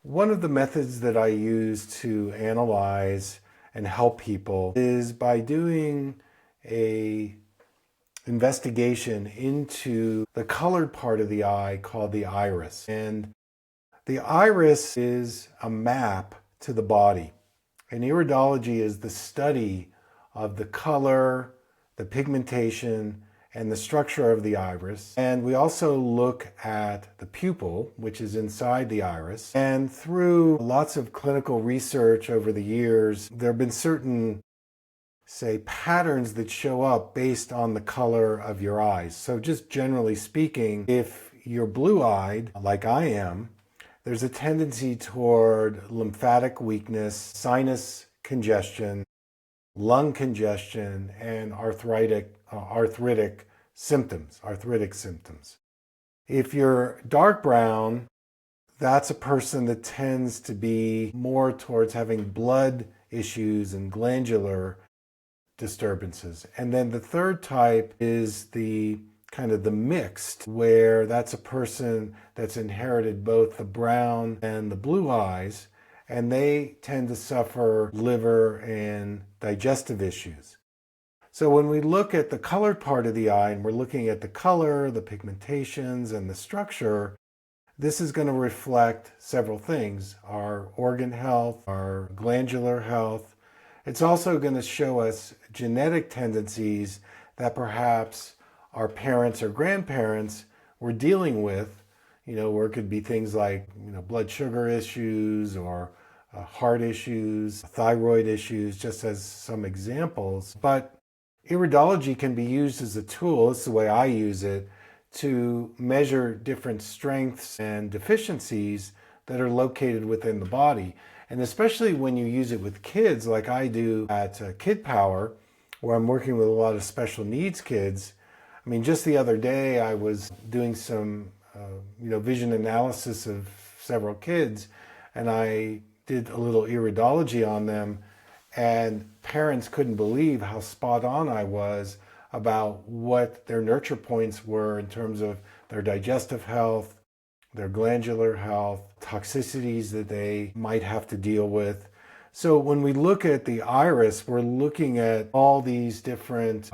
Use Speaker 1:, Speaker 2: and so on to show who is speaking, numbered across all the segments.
Speaker 1: One of the methods that I use to analyze and help people is by doing a investigation into the colored part of the eye called the iris. And the iris is a map to the body. And iridology is the study of the color, the pigmentation, and the structure of the iris. And we also look at the pupil, which is inside the iris. And through lots of clinical research over the years, there have been certain, say, patterns that show up based on the color of your eyes. So just generally speaking, if you're blue-eyed, like I am, there's a tendency toward lymphatic weakness, sinus congestion, lung congestion, and arthritic symptoms. If you're dark brown, that's a person that tends to be more towards having blood issues and glandular disturbances. And then the third type is the kind of the mixed, where that's a person that's inherited both the brown and the blue eyes, and they tend to suffer liver and digestive issues. So when we look at the colored part of the eye and we're looking at the color, the pigmentations, and the structure, this is going to reflect several things: our organ health, our glandular health. It's also going to show us genetic tendencies that perhaps our parents or grandparents were dealing with, where it could be things like, blood sugar issues or heart issues, thyroid issues, just as some examples. But iridology can be used as a tool, this is the way I use it, to measure different strengths and deficiencies that are located within the body. And especially when you use it with kids, like I do at Kid Power, where I'm working with a lot of special needs kids. I mean, just the other day I was doing some vision analysis of several kids, and I did a little iridology on them, and parents couldn't believe how spot on I was about what their nurture points were in terms of their digestive health, their glandular health, toxicities that they might have to deal with. So when we look at the iris, we're looking at all these different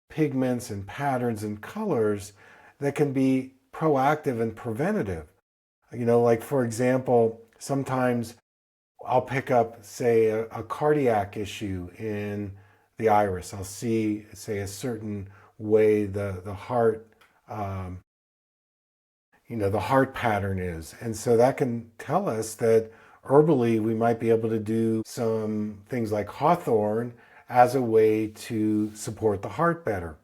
Speaker 1: pigments and patterns and colors that can be proactive and preventative. Like for example, sometimes I'll pick up, say, a cardiac issue in the iris. I'll see, say, a certain way the heart, the heart pattern is. And so that can tell us that herbally we might be able to do some things like hawthorn as a way to support the heart better.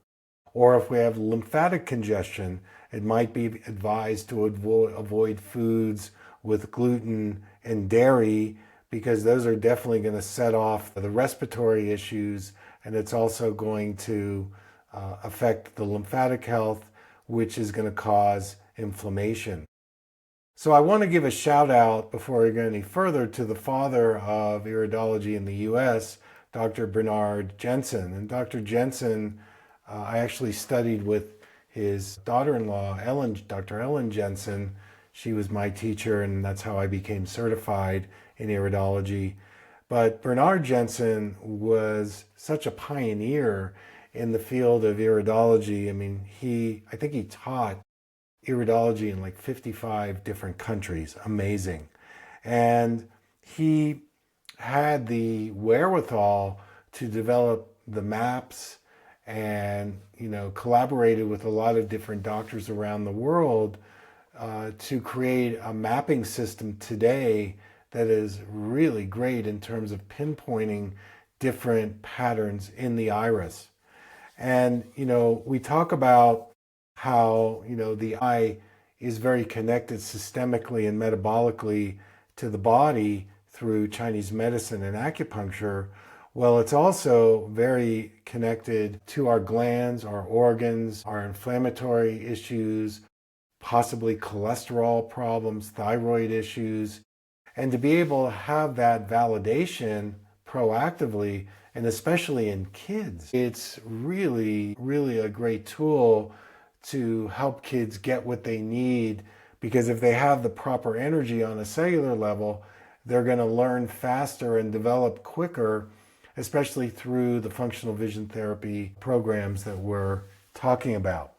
Speaker 1: Or if we have lymphatic congestion, it might be advised to avoid foods with gluten and dairy, because those are definitely going to set off the respiratory issues, and it's also going to affect the lymphatic health, which is going to cause inflammation. So I want to give a shout out before we go any further to the father of iridology in the US, Dr. Bernard Jensen. And Dr. Jensen, I actually studied with his daughter-in-law, Dr. Ellen Jensen. She was my teacher, and that's how I became certified in iridology. But Bernard Jensen was such a pioneer in the field of iridology. I mean, I think he taught iridology in like 55 different countries. Amazing. And he had the wherewithal to develop the maps and, collaborated with a lot of different doctors around the world to create a mapping system today that is really great in terms of pinpointing different patterns in the iris. And, we talk about how, the eye is very connected systemically and metabolically to the body through Chinese medicine and acupuncture. Well, it's also very connected to our glands, our organs, our inflammatory issues, possibly cholesterol problems, thyroid issues. And to be able to have that validation proactively, and especially in kids, it's really, really a great tool to help kids get what they need because if they have the proper energy on a cellular level, they're going to learn faster and develop quicker, especially through the functional vision therapy programs that we're talking about.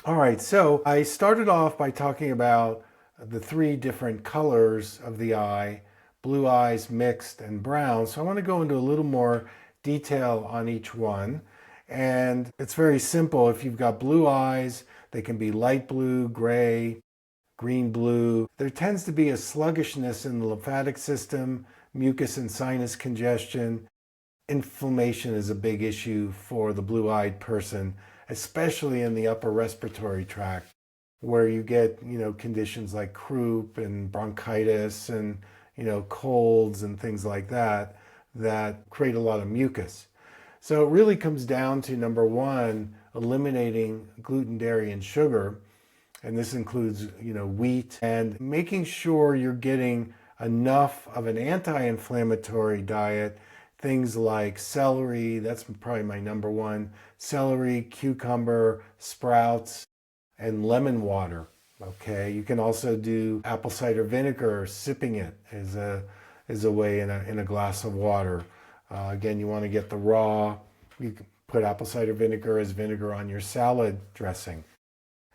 Speaker 1: All right, so I started off by talking about the three different colors of the eye: blue eyes, mixed, and brown. So I want to go into a little more detail on each one. And it's very simple. If you've got blue eyes, they can be light blue, gray, green blue. There tends to be a sluggishness in the lymphatic system, mucus and sinus congestion. Inflammation is a big issue for the blue-eyed person, especially in the upper respiratory tract, where you get, conditions like croup and bronchitis and, colds and things like that, that create a lot of mucus. So it really comes down to, number one, eliminating gluten, dairy, and sugar. And this includes, wheat, and making sure you're getting enough of an anti-inflammatory diet. Things like celery, that's probably my number one. Celery, cucumber, sprouts, and lemon water. Okay, you can also do apple cider vinegar, sipping it is a way in a glass of water. Again, you want to get the raw. You can put apple cider vinegar as vinegar on your salad dressing.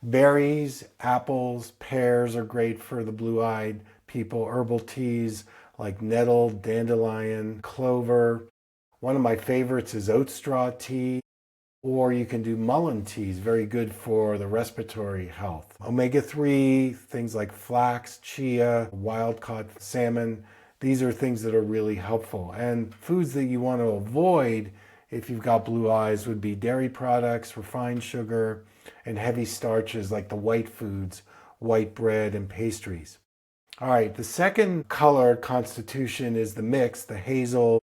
Speaker 1: Berries, apples, pears are great for the blue-eyed people. Herbal teas like nettle, dandelion, clover. One of my favorites is oat straw tea, or you can do mullein teas, very good for the respiratory health. Omega-3, things like flax, chia, wild-caught salmon, these are things that are really helpful. And foods that you want to avoid if you've got blue eyes would be dairy products, refined sugar, and heavy starches like the white foods, white bread, and pastries. All right, the second color constitution is the mix, the hazel.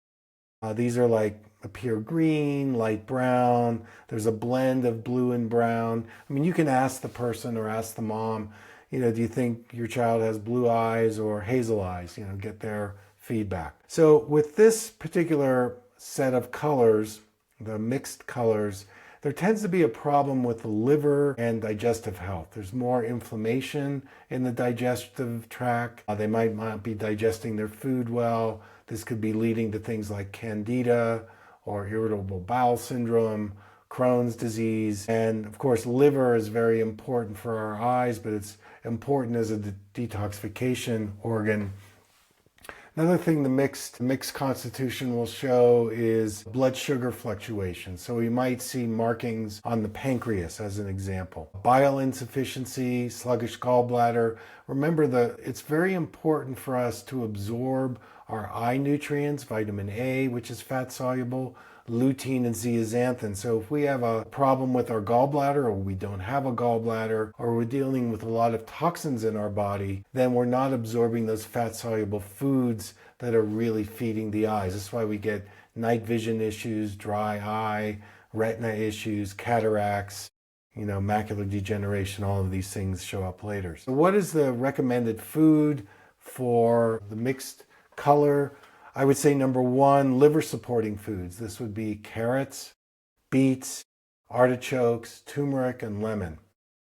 Speaker 1: These are like appear green, light brown. There's a blend of blue and brown. I mean, you can ask the person or ask the mom, do you think your child has blue eyes or hazel eyes? Get their feedback. So with this particular set of colors, the mixed colors, there tends to be a problem with the liver and digestive health. There's more inflammation in the digestive tract. They might not be digesting their food well. This could be leading to things like candida or irritable bowel syndrome, Crohn's disease. And of course, liver is very important for our eyes, but it's important as a detoxification organ. Another thing the mixed constitution will show is blood sugar fluctuation. So we might see markings on the pancreas as an example. Bile insufficiency, sluggish gallbladder. Remember, it's very important for us to absorb our eye nutrients, vitamin A, which is fat soluble, lutein and zeaxanthin. So if we have a problem with our gallbladder, or we don't have a gallbladder, or we're dealing with a lot of toxins in our body, then we're not absorbing those fat soluble foods that are really feeding the eyes. That's why we get night vision issues, dry eye, retina issues, cataracts, macular degeneration. All of these things show up later. So what is the recommended food for the mixed color? I would say number one, liver supporting foods. This would be carrots, beets, artichokes, turmeric, and lemon.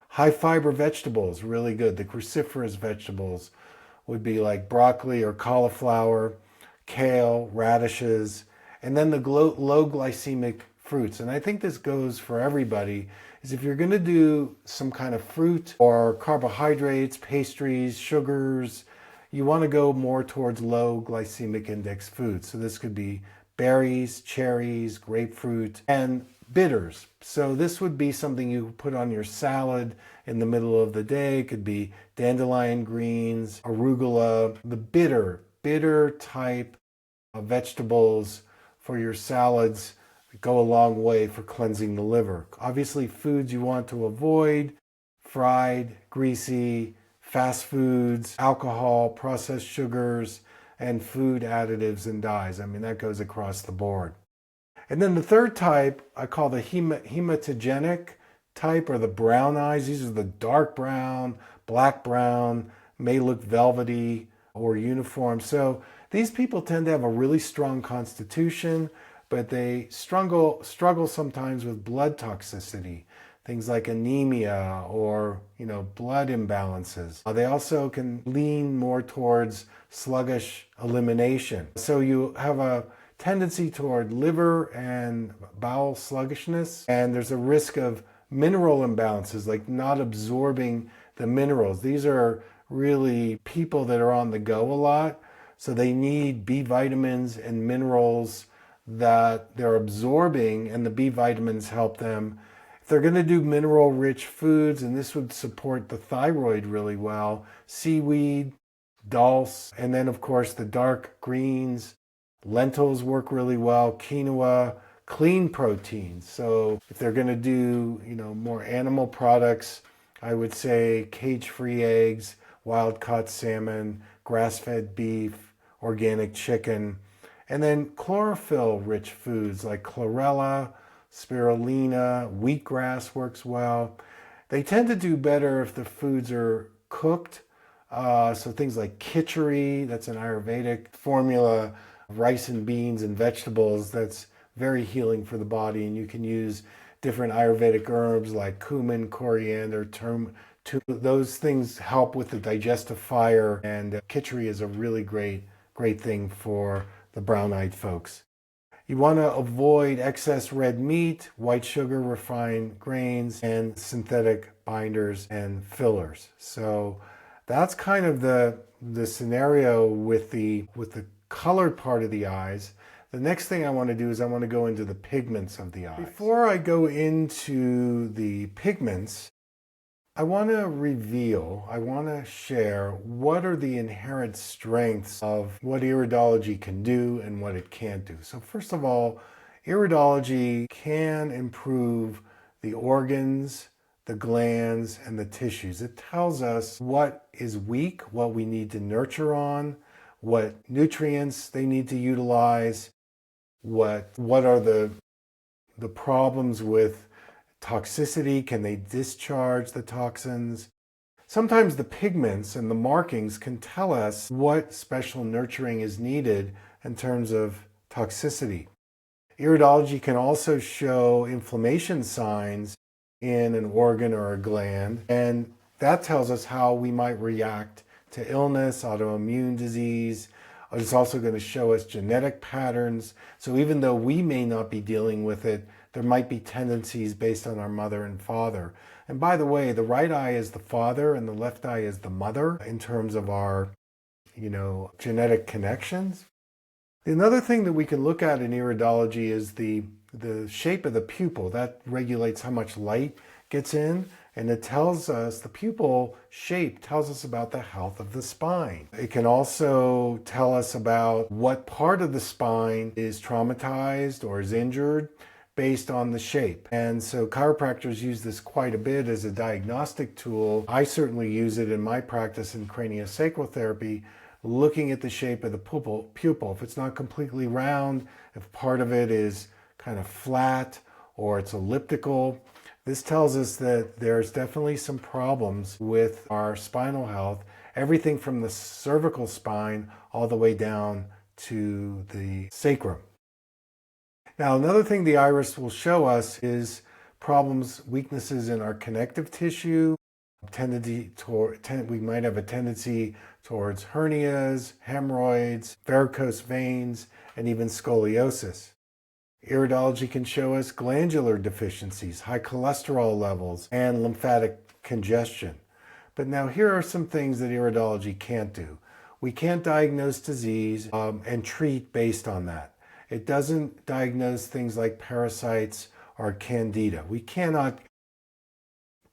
Speaker 1: High fiber vegetables, really good. The cruciferous vegetables would be like broccoli or cauliflower, kale, radishes, and then the low glycemic fruits. And I think this goes for everybody, is if you're going to do some kind of fruit or carbohydrates, pastries, sugars, you want to go more towards low glycemic index foods. So this could be berries, cherries, grapefruit, and bitters. So this would be something you put on your salad in the middle of the day. It could be dandelion greens, arugula, the bitter type of vegetables for your salads go a long way for cleansing the liver. Obviously, foods you want to avoid: fried, greasy, fast foods, alcohol, processed sugars, and food additives and dyes. I mean, that goes across the board. And then the third type, I call the hematogenic type, or the brown eyes. These are the dark brown, black brown, may look velvety or uniform. So these people tend to have a really strong constitution, but they struggle sometimes with blood toxicity. things like anemia or, blood imbalances. They also can lean more towards sluggish elimination. So you have a tendency toward liver and bowel sluggishness, and there's a risk of mineral imbalances, like not absorbing the minerals. These are really people that are on the go a lot, so they need B vitamins and minerals that they're absorbing, and the B vitamins help them. If they're going to do mineral rich foods, and this would support the thyroid really well, seaweed, dulse, and then of course the dark greens, lentils work really well, quinoa, clean proteins. So if they're going to do, more animal products, I would say cage-free eggs, wild-caught salmon, grass-fed beef, organic chicken, and then chlorophyll-rich foods like chlorella, spirulina, wheatgrass works well. They tend to do better if the foods are cooked. So things like khichdi, that's an Ayurvedic formula, rice and beans and vegetables, that's very healing for the body. And you can use different Ayurvedic herbs like cumin, coriander, turmeric. Those things help with the digestive fire, and khichdi is a really great thing for the brown-eyed folks. You want to avoid excess red meat, white sugar, refined grains, and synthetic binders and fillers. So that's kind of the scenario with the colored part of the eyes. The next thing I want to do is I want to go into the pigments of the eyes. Before I go into the pigments, I want to share what are the inherent strengths of what iridology can do and what it can't do. So first of all, iridology can improve the organs, the glands, and the tissues. It tells us what is weak, what we need to nurture on, what nutrients they need to utilize, what are the problems with toxicity, can they discharge the toxins? Sometimes the pigments and the markings can tell us what special nurturing is needed in terms of toxicity. Iridology can also show inflammation signs in an organ or a gland, and that tells us how we might react to illness, autoimmune disease. It's also going to show us genetic patterns. So even though we may not be dealing with it, there might be tendencies based on our mother and father. And by the way, the right eye is the father and the left eye is the mother in terms of our, genetic connections. Another thing that we can look at in iridology is the shape of the pupil. That regulates how much light gets in, and it tells us, the pupil shape tells us about the health of the spine. It can also tell us about what part of the spine is traumatized or is injured based on the shape. And so chiropractors use this quite a bit as a diagnostic tool. I certainly use it in my practice in craniosacral therapy, looking at the shape of the pupil. If it's not completely round, if part of it is kind of flat or it's elliptical, this tells us that there's definitely some problems with our spinal health, everything from the cervical spine all the way down to the sacrum. Now, another thing the iris will show us is problems, weaknesses in our connective tissue, we might have a tendency towards hernias, hemorrhoids, varicose veins, and even scoliosis. Iridology can show us glandular deficiencies, high cholesterol levels, and lymphatic congestion. But now here are some things that iridology can't do. We can't diagnose disease and treat based on that. It doesn't diagnose things like parasites or candida. We cannot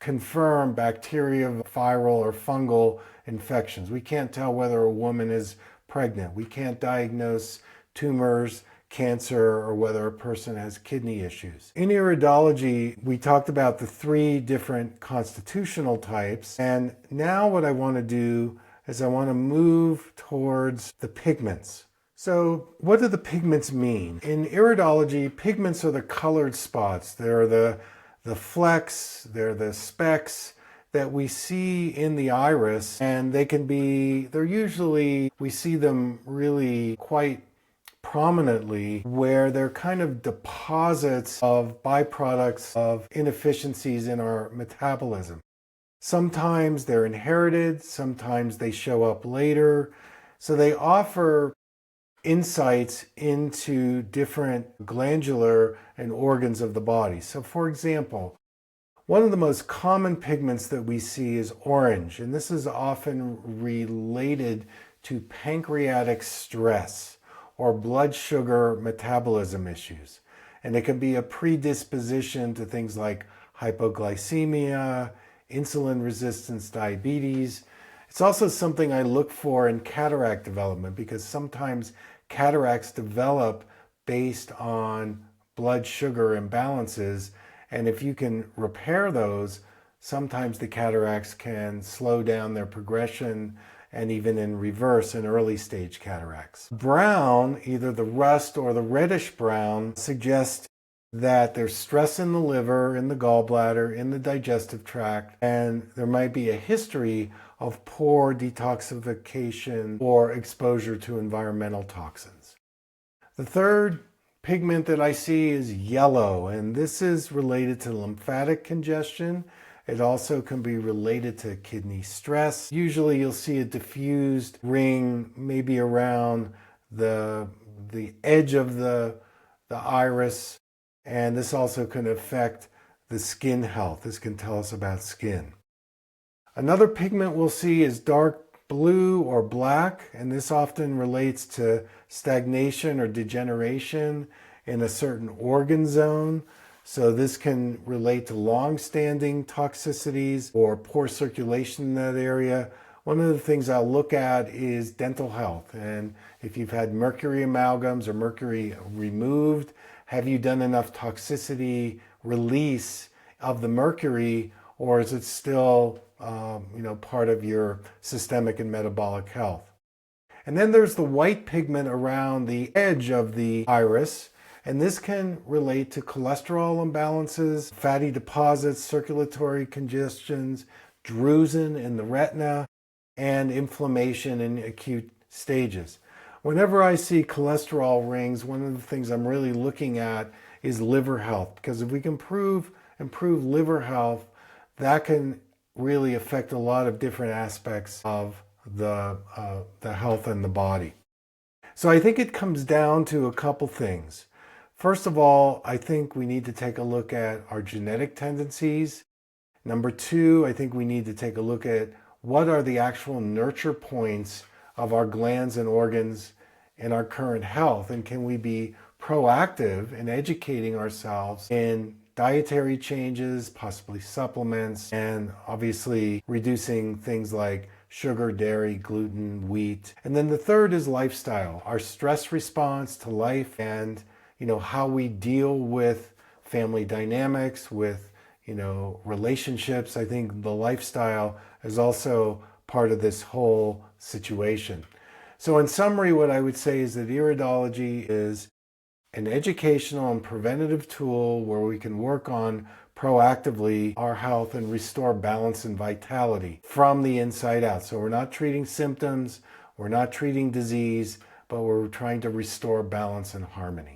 Speaker 1: confirm bacteria, viral, or fungal infections. We can't tell whether a woman is pregnant. We can't diagnose tumors, cancer, or whether a person has kidney issues. In iridology, we talked about the 3 different constitutional types, and now what I want to do is I want to move towards the pigments. So what do the pigments mean? In iridology, pigments are the colored spots. They're the flecks, they're the specks that we see in the iris, and we see them really quite prominently where they're kind of deposits of byproducts of inefficiencies in our metabolism. Sometimes they're inherited, sometimes they show up later. So they offer insights into different glandular and organs of the body. So for example, one of the most common pigments that we see is orange, and this is often related to pancreatic stress or blood sugar metabolism issues. And it can be a predisposition to things like hypoglycemia, insulin resistance, diabetes. It's also something I look for in cataract development because sometimes cataracts develop based on blood sugar imbalances. And if you can repair those, sometimes the cataracts can slow down their progression and even in reverse in early stage cataracts. Brown, either the rust or the reddish brown, suggests that there's stress in the liver, in the gallbladder, in the digestive tract, and there might be a history of poor detoxification or exposure to environmental toxins. The third pigment that I see is yellow, and this is related to lymphatic congestion. It also can be related to kidney stress. Usually you'll see a diffused ring maybe around the edge of the iris, and this also can affect the skin health. This can tell us about skin. Another pigment we'll see is dark blue or black, and this often relates to stagnation or degeneration in a certain organ zone. So this can relate to long-standing toxicities or poor circulation in that area. One of the things I'll look at is dental health. And if you've had mercury amalgams or mercury removed, have you done enough toxicity release of the mercury, or is it still part of your systemic and metabolic health? And then there's the white pigment around the edge of the iris, and this can relate to cholesterol imbalances, fatty deposits, circulatory congestions, drusen in the retina, and inflammation in acute stages. Whenever I see cholesterol rings, one of the things I'm really looking at is liver health, because if we can improve liver health, that can really affect a lot of different aspects of the health and the body. So I think it comes down to a couple things. First of all, I think we need to take a look at our genetic tendencies. Number two, I think we need to take a look at what are the actual nurture points of our glands and organs in our current health, and can we be proactive in educating ourselves in dietary changes, possibly supplements, and obviously reducing things like sugar, dairy, gluten, wheat. And then the third is lifestyle, our stress response to life, and how we deal with family dynamics, with relationships. I think the lifestyle is also part of this whole situation. So in summary, what I would say is that iridology is an educational and preventative tool where we can work on proactively our health and restore balance and vitality from the inside out. So we're not treating symptoms, we're not treating disease, but we're trying to restore balance and harmony.